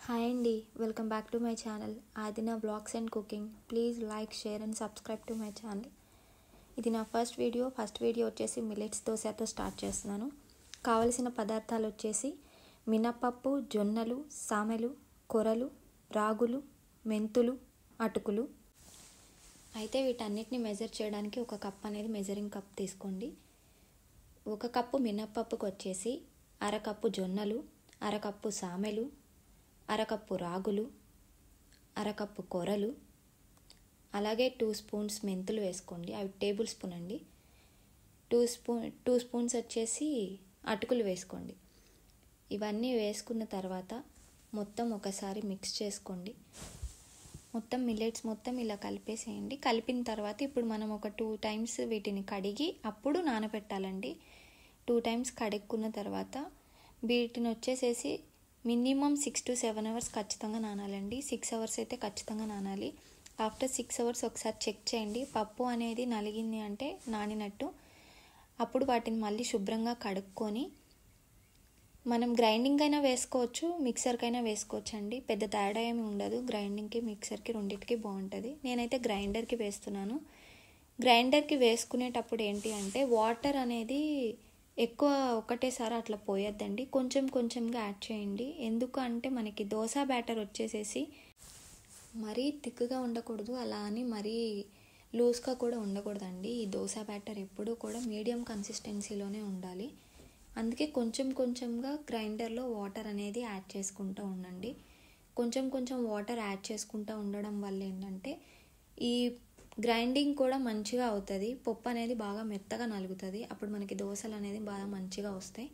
Hi అండి, welcome back to my channel Aadina blogs and cooking. Please like, share and subscribe to my channel. ఇది నా first video వచ్చేసి millets దోశతో start చేస్తున్నాను. కావలసిన పదార్థాలు వచ్చేసి మినపప్పు, జొన్నలు, సామెలు, కొరలు, రాగులు, మెంతులు, అటుకులు. అయితే వీటన్నిటిని మెజర్ చేయడానికి ఒక కప్ అనేది మెజరింగ్ కప్ తీసుకోండి. ఒక కప్పు మినపప్పుకు వచ్చేసి అరకప్పు జొన్నలు, అరకప్పు సామెలు, అరకప్పు రాగులు, అరకప్పు కొరలు, అలాగే 2 స్పూన్స్ మెంతులు వేసుకోండి. అవి టేబుల్ స్పూన్ అండి. 2 స్పూన్స్ వచ్చేసి అటుకులు వేసుకోండి. ఇవన్నీ వేసుకున్న తర్వాత మొత్తం ఒకసారి మిక్స్ చేసుకోండి. మొత్తం మిల్లెట్స్ మొత్తం ఇలా కలిపేసేయండి. కలిపిన తర్వాత ఇప్పుడు మనం ఒక 2 టైమ్స్ వీటిని కడిగి అప్పుడు నానబెట్టాలండి. 2 టైమ్స్ కడుక్కున్న తర్వాత వీటిని వచ్చేసేసి మినిమం 6 to 7 అవర్స్ ఖచ్చితంగా నానాలండి. 6 అవర్స్ అయితే ఖచ్చితంగా నానాలి. ఆఫ్టర్ 6 అవర్స్ ఒకసారి చెక్ చేయండి. పప్పు అనేది నలిగింది అంటే నానినట్టు. అప్పుడు వాటిని మళ్ళీ శుభ్రంగా కడుక్కొని మనం గ్రైండింగ్ అయినా వేసుకోవచ్చు, మిక్సర్కైనా వేసుకోవచ్చు అండి. పెద్ద తేడా ఏమి ఉండదు. గ్రైండింగ్కి, మిక్సర్కి రెండింటికి బాగుంటుంది. నేనైతే గ్రైండర్కి వేస్తున్నాను. గ్రైండర్కి వేసుకునేటప్పుడు ఏంటి అంటే వాటర్ అనేది ఎక్కువ ఒకటేసారి అట్లా పోయొద్దండి. కొంచెం కొంచెంగా యాడ్ చేయండి. ఎందుకు అంటే మనకి దోశ బ్యాటర్ వచ్చేసేసి మరీ థిక్గా ఉండకూడదు, అలా అని మరీ లూజ్గా కూడా ఉండకూడదండి. ఈ దోశ బ్యాటర్ ఎప్పుడూ కూడా మీడియం కన్సిస్టెన్సీలోనే ఉండాలి. అందుకే కొంచెం కొంచెంగా గ్రైండర్లో వాటర్ అనేది యాడ్ చేసుకుంటూ ఉండండి. కొంచెం కొంచెం వాటర్ యాడ్ చేసుకుంటూ ఉండడం వల్ల ఏంటంటే ఈ గ్రైండింగ్ కూడా మంచిగా అవుతుంది. పప్పు అనేది బాగా మెత్తగా నలుగుతుంది. అప్పుడు మనకి దోశలు అనేది బాగా మంచిగా వస్తాయి.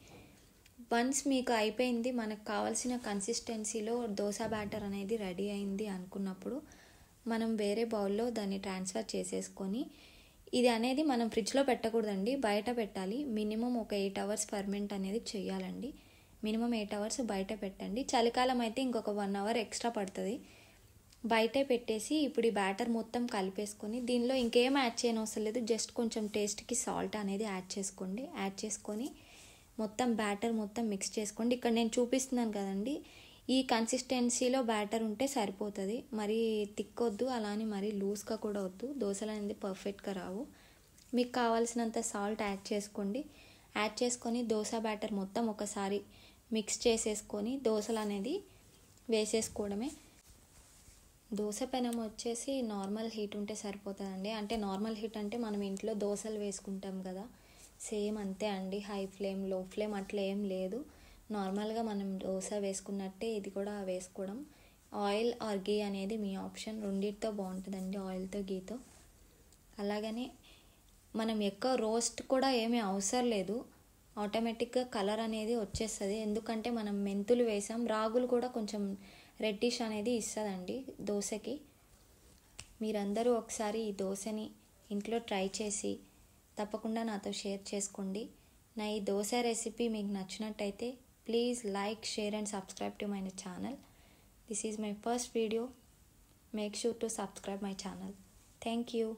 వన్స్ మీకు అయిపోయింది, మనకు కావాల్సిన కన్సిస్టెన్సీలో దోశ బ్యాటర్ అనేది రెడీ అయింది అనుకున్నప్పుడు మనం వేరే బౌల్లో దాన్ని ట్రాన్స్ఫర్ చేసేసుకొని, ఇది అనేది మనం ఫ్రిడ్జ్లో పెట్టకూడదండి, బయట పెట్టాలి. మినిమం ఒక 8 అవర్స్ ఫర్మెంట్ అనేది చేయాలండి. మినిమం 8 అవర్స్ బయట పెట్టండి. చలికాలం అయితే ఇంకొక 1 అవర్ ఎక్స్ట్రా పడుతుంది. బయటే పెట్టేసి ఇప్పుడు ఈ బ్యాటర్ మొత్తం కలిపేసుకొని దీనిలో ఇంకేం యాడ్ చేయని అవసరం లేదు. జస్ట్ కొంచెం టేస్ట్కి సాల్ట్ అనేది యాడ్ చేసుకోండి. యాడ్ చేసుకొని మొత్తం బ్యాటర్ మొత్తం మిక్స్ చేసుకోండి. ఇక్కడ నేను చూపిస్తున్నాను కదండి, ఈ కన్సిస్టెన్సీలో బ్యాటర్ ఉంటే సరిపోతుంది. మరీ థిక్ వద్దు, అలానే మరీ లూజ్గా కూడా వద్దు. దోశలు అనేది పర్ఫెక్ట్గా రావు. మీకు కావాల్సినంత సాల్ట్ యాడ్ చేసుకోండి. యాడ్ చేసుకొని దోశ బ్యాటర్ మొత్తం ఒకసారి మిక్స్ చేసేసుకొని దోశలు అనేది వేసేసుకోవడమే. దోశ పెనం వచ్చేసి నార్మల్ హీట్ ఉంటే సరిపోతుందండి. అంటే నార్మల్ హీట్ అంటే మనం ఇంట్లో దోశలు వేసుకుంటాం కదా, సేమ్ అంతే అండి. హై ఫ్లేమ్, లో ఫ్లేమ్ అట్లా ఏం లేదు. నార్మల్గా మనం దోశ వేసుకున్నట్టే ఇది కూడా వేసుకోవడం. ఆయిల్ ఆర్ గీ అనేది మీ ఆప్షన్, రెండింటితో బాగుంటుందండి, ఆయిల్తో గీతో. అలాగనే మనం ఎక్కువ రోస్ట్ కూడా ఏమీ అవసరం లేదు. ఆటోమేటిక్గా కలర్ అనేది వచ్చేస్తుంది. ఎందుకంటే మనం మెంతులు వేసాం. రాగులు కూడా కొంచెం రెడ్డిష్ అనేది ఇస్తుందండి దోశకి. మీరందరూ ఒకసారి ఈ దోశని ఇంట్లో ట్రై చేసి తప్పకుండా నాతో షేర్ చేసుకోండి. నా ఈ దోశ రెసిపీ మీకు నచ్చినట్టయితే please like, share and subscribe to my channel. This is my first video. Make sure to subscribe my channel. Thank you.